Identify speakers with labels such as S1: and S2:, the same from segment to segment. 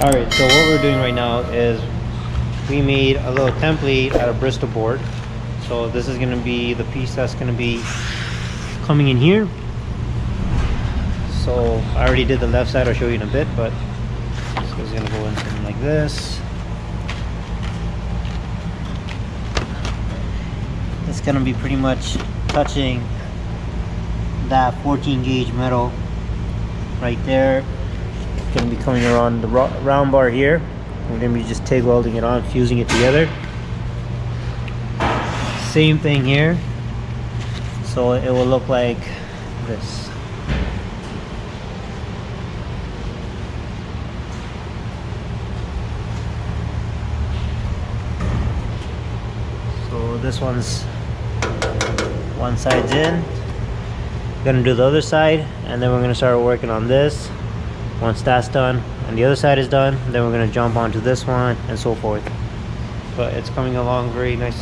S1: Alright, so what we're doing right now is we made a little template out of Bristol board. So this is going to be the piece that's going to be coming in here. So I already did the left side, I'll show you in a bit, but this is going to go in something like this. It's going to be pretty much touching that 14 gauge metal right there. It's going to be coming around the round bar here. We're going to be just TIG welding it on, fusing it together. Same thing here. So it will look like this. So this one's one side's in. Gonna do the other side, and then we're gonna start working on this. Once that's done and the other side is done, then we're gonna jump onto this one and so forth. But it's coming along very nice,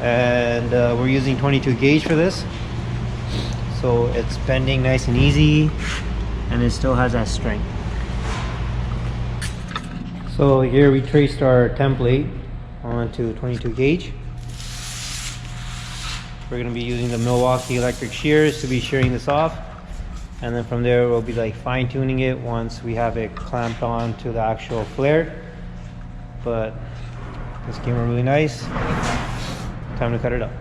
S1: and we're using 22 gauge for this, so it's bending nice and easy, and it still has that strength. So here we traced our template onto 22 gauge. We're going to be using the Milwaukee electric shears to be shearing this off, and then from there we'll be like fine tuning it once we have it clamped on to the actual flare. But this came out really nice. Time to cut it up.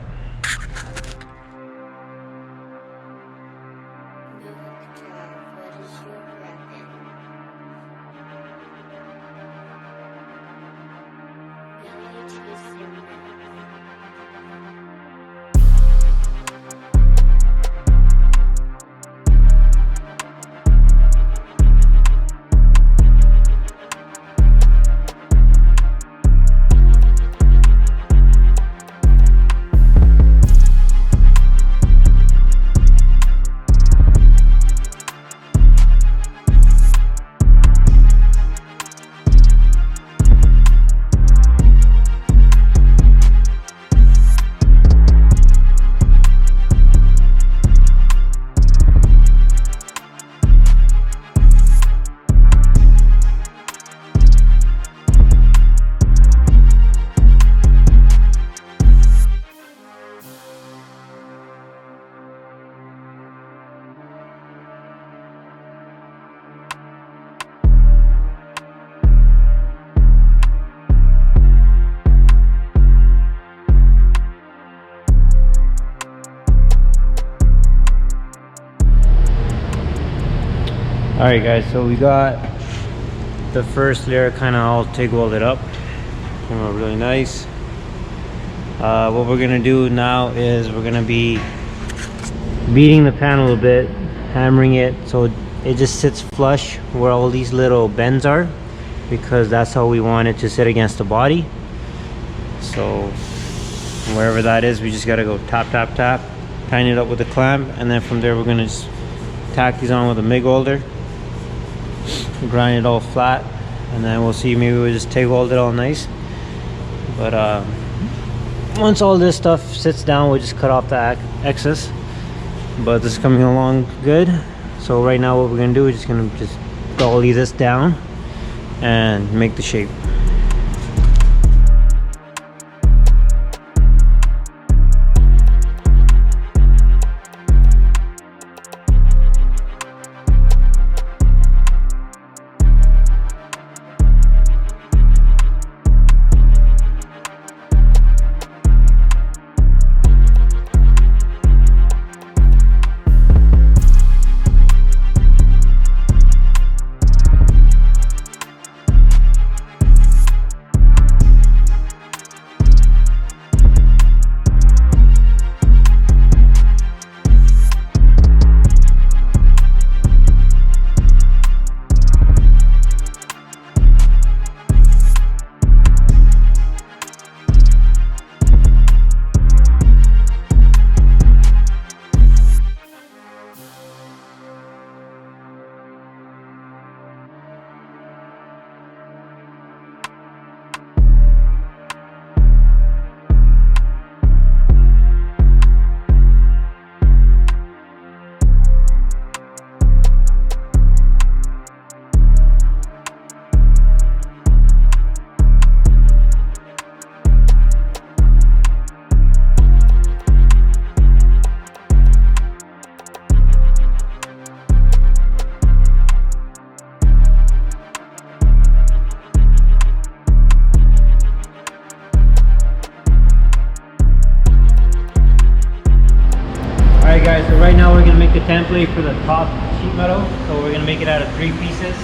S1: Alright guys, so we got the first layer kind of all TIG welded up. Came out really nice. What we're going to do now is we're going to be beating the pan a little bit, hammering it so it just sits flush where all these little bends are, because that's how we want it to sit against the body. So wherever that is, we just got to go tap tap tap, tighten it up with a clamp, and then from there we're going to just tack these on with a MIG welder, grind it all flat, and then we'll see, maybe we'll just TIG weld it all nice. But once all this stuff sits down, we'll just cut off the excess. But this is coming along good. So right now what we're gonna do is just gonna dolly this down and make the shape. right now we're gonna make the template for the top sheet metal. So we're gonna make it out of 3 pieces.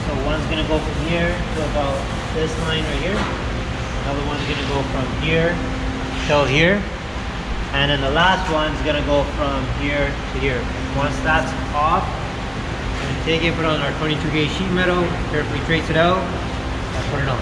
S1: So one's gonna go from here to about this line right here. Another one's gonna go from here till here. And then the last one's gonna go from here to here. Once that's off, we're gonna take it, put on our 22 gauge sheet metal, carefully trace it out, and put it on.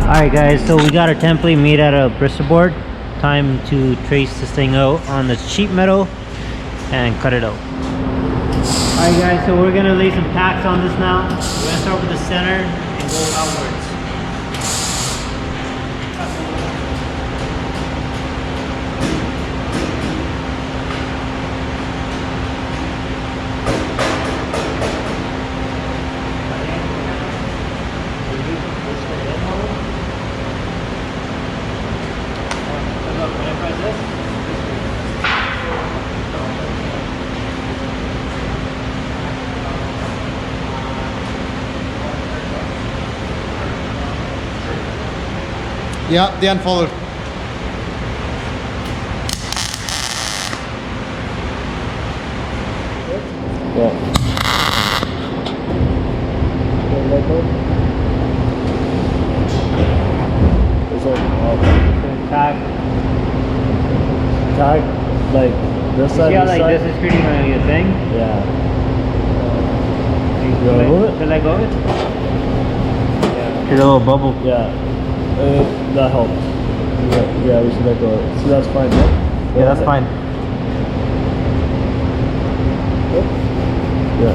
S1: Alright guys, so we got our template made out of Bristol board. Time to trace this thing out on the sheet metal and cut it out. Alright guys, so we're gonna lay some tacks on this now. We're gonna start with the center and go outwards.
S2: Yeah, the unfolded.
S3: Yeah. Tag, like this side.
S1: Yeah,
S3: this
S1: like
S3: side?
S1: this is creating a thing.
S3: Yeah.
S1: You
S3: wanna move it?
S1: To let go of it? Yeah. Get a little bubble.
S3: Yeah. That helped. Yeah, we should let go. So that's fine, right?
S1: Yeah, that's fine.
S3: Yeah.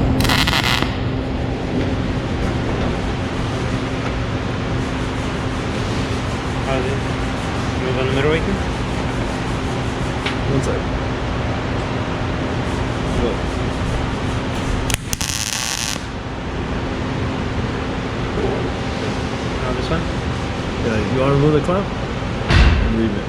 S1: How's it? Move on the middle right here?
S3: One sec.
S1: Now this one?
S3: Yeah, you want to remove the clamp? And leave it.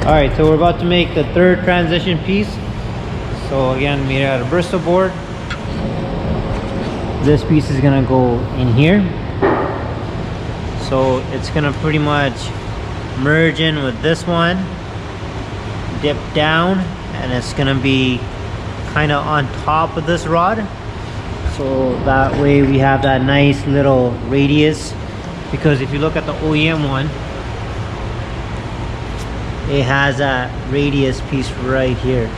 S1: Alright, so we're about to make the third transition piece. So again, made out of Bristol board. This piece is gonna go in here. So it's gonna pretty much merge in with this one, dip down, and it's gonna be kind of on top of this rod. So that way we have that nice little radius. Because if you look at the OEM one, it has a radius piece right here,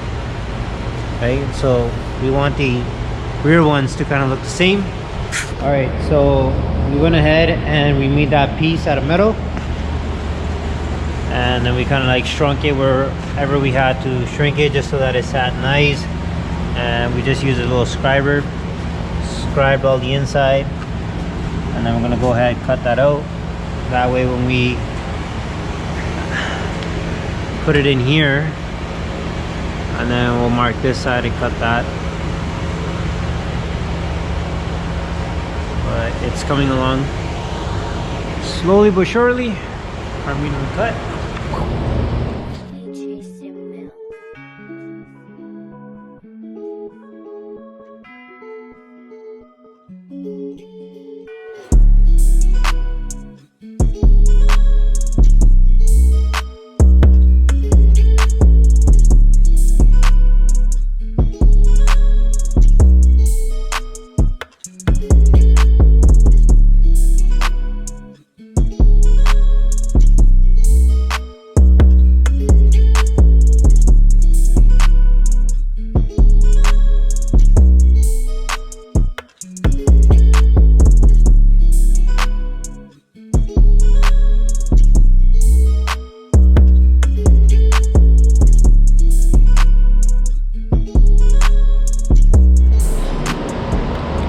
S1: right? So we want the rear ones to kind of look the same. All right, so we went ahead and we made that piece out of metal, and then we kind of like shrunk it wherever we had to shrink it, just so that it sat nice. And we just used a little scriber, scribed all the inside, and then we're gonna go ahead and cut that out. That way when we put it in here, and then we'll mark this side and cut that. it's coming along slowly but surely. Our medium cut.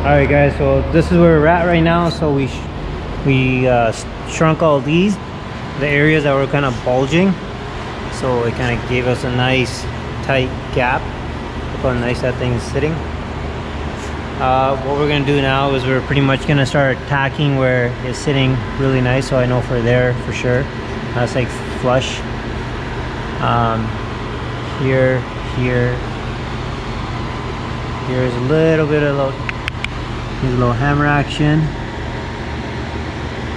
S1: Alright guys, so this is where we're at right now. So we shrunk all these, the areas that were kind of bulging, so it kind of gave us a nice tight gap. Look how nice that thing is sitting. What we're gonna do now is we're pretty much gonna start tacking where it's sitting really nice. So I know for there for sure that's like flush. Here's a little bit of here's a little hammer action,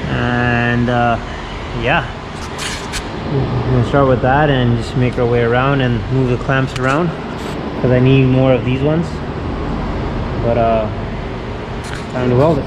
S1: and yeah, we're gonna start with that and just make our way around and move the clamps around because I need more of these ones. But time to weld it.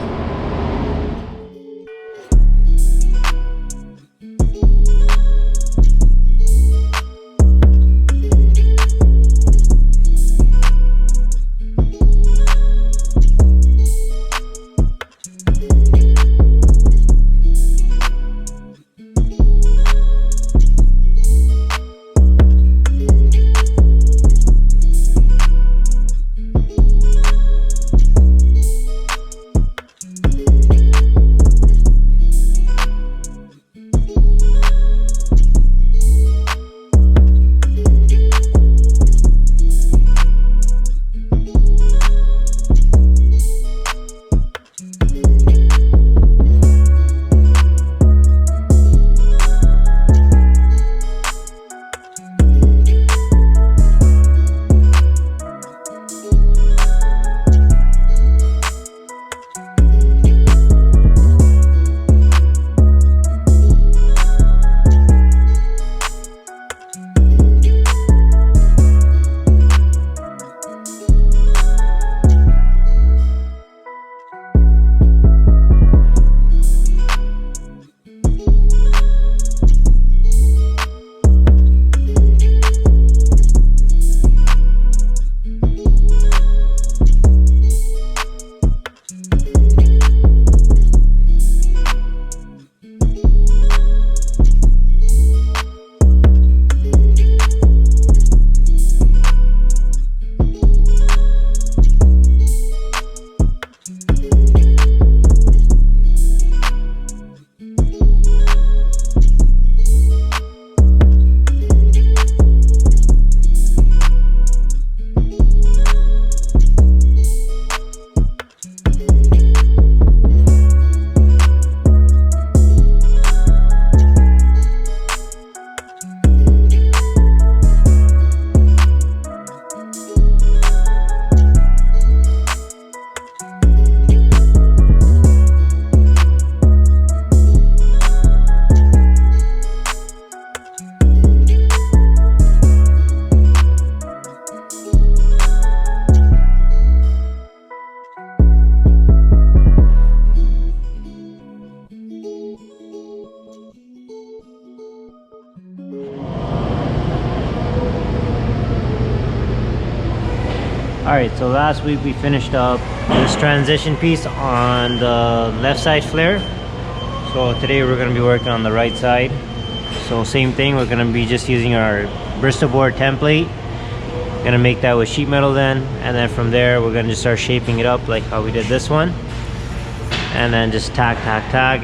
S1: Alright, so last week we finished up this transition piece on the left side flare. So today we're going to be working on the right side. So same thing, we're going to be just using our Bristol board template. Going to make that with sheet metal then, and then from there we're going to just start shaping it up like how we did this one. And then just tack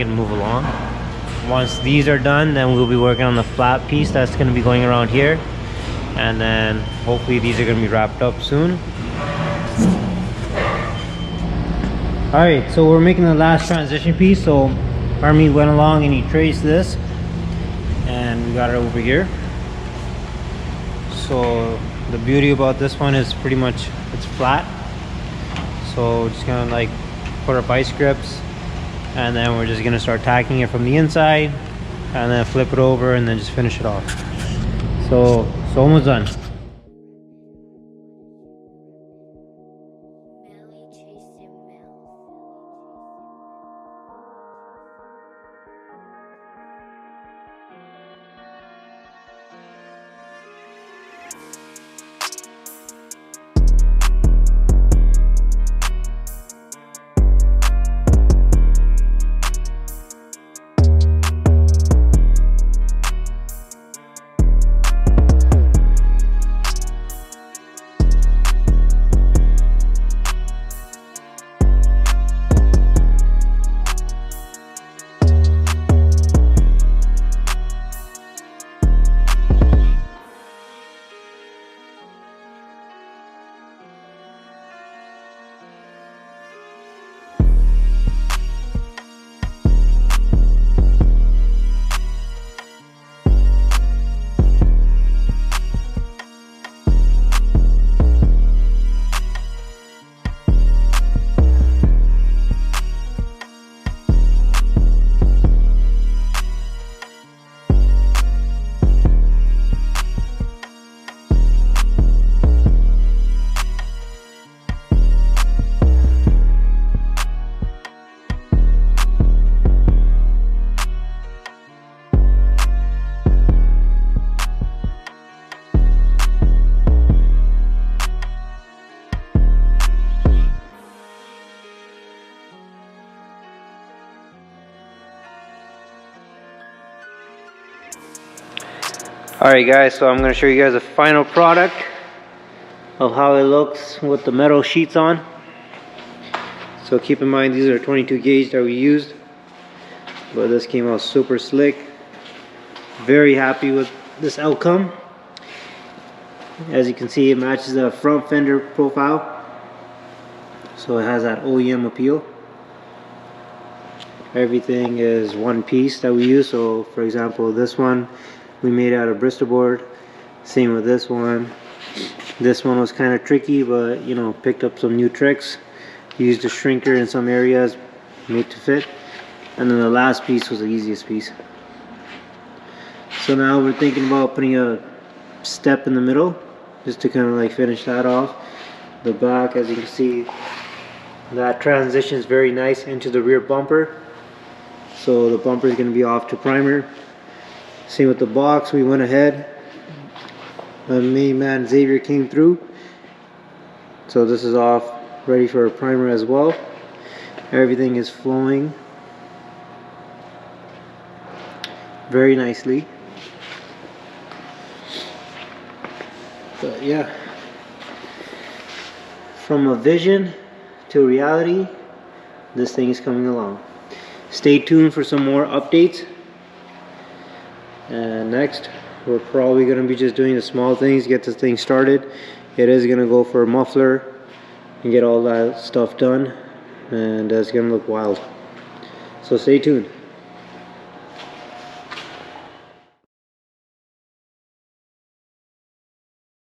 S1: and move along. Once these are done, then we'll be working on the flat piece that's going to be going around here. And then hopefully these are going to be wrapped up soon. All right, so we're making the last transition piece. So Army went along and he traced this, and we got it over here. So the beauty about this one is pretty much it's flat. So we're just gonna like put our vice grips, and then we're just gonna start tacking it from the inside, and then flip it over, and then just finish it off. So it's almost done. Alright guys, so I'm going to show you guys a final product of how it looks with the metal sheets on. So keep in mind these are 22 gauge that we used, but this came out super slick. Very happy with this outcome. As you can see, it matches the front fender profile, so it has that OEM appeal. Everything is one piece that we use. So for example, this one we made out of Bristol board. Same with this one. This one was kind of tricky, but you know, picked up some new tricks. Used a shrinker in some areas, made to fit. And then the last piece was the easiest piece. So now we're thinking about putting a step in the middle, just to kind of like finish that off. The back, as you can see, that transitions very nice into the rear bumper. So the bumper is going to be off to primer. Same with the box, we went ahead. My main man Xavier came through. So this is off, ready for a primer as well. Everything is flowing very nicely. But yeah, from a vision to reality, this thing is coming along. Stay tuned for some more updates. And next, we're probably going to be just doing the small things, get this thing started. It is going to go for a muffler and get all that stuff done, and that's going to look wild. So stay tuned.